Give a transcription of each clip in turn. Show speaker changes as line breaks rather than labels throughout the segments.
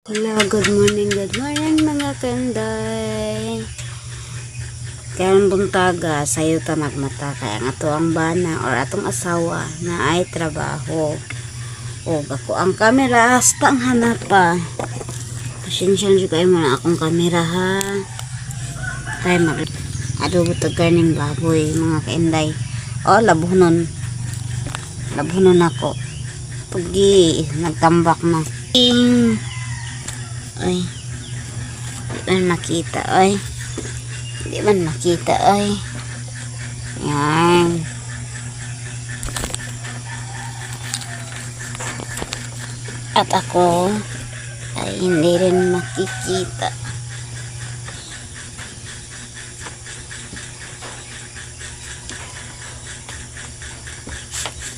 Hello, good morning mga kanday. Karon buntaga sayo ta nagmata kaya nga to ang bana or atong asawa na ay trabaho. O ako ang kamera hasta ang hanapa. Pasensya nyo kayo muna akong kamera ha. Kaya adobo tag karning baboy mga kainday. O labuhnon. Labuhnon ako. Pagi nagtambak na. Ay, di man makita, ay. Di man makita, ay. Yan. At ako, ay hindi rin makikita.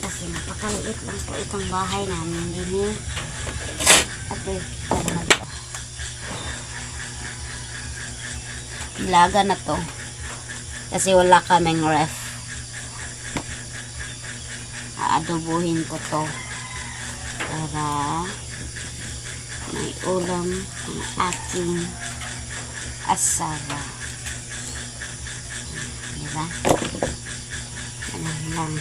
Kasi napakaliit lang po itong bahay namin din. At ilaga na to kasi wala kaming ref. Aadobuhin ko to para may ulam ng aking asawa, diba? Ano lang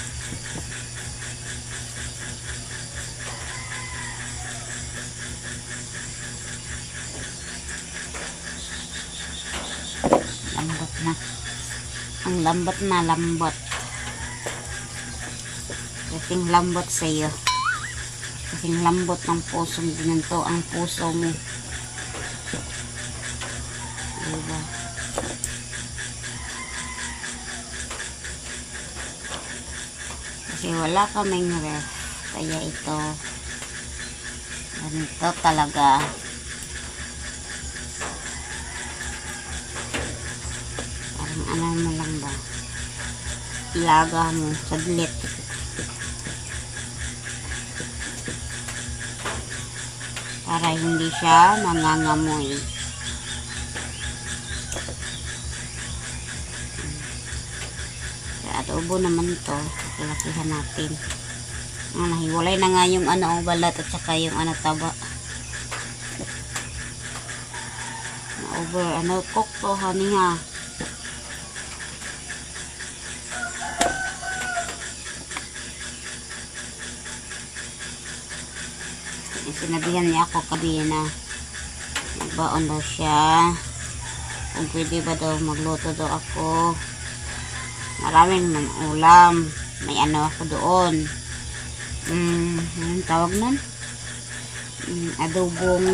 lambot na. Ang lambot. Kasing lambot sa iyo. Kasing lambot ng pusong ginanto ang puso mo. Diba? Kasi wala kaming ref. Kaya ito ganito talaga. Ano mo lang ba, ilaga mo saglit para hindi siya mangangamoy. Sa adobo naman to lakihan natin. Nahiwalay na nga yung balat at saka yung taba na over cook to honey ha. Sinabihan niya ako kabi na magbaon daw siya kung pwede ba daw magluto daw ako. Maraming ulam, may ako doon, anong tawag nun, adobong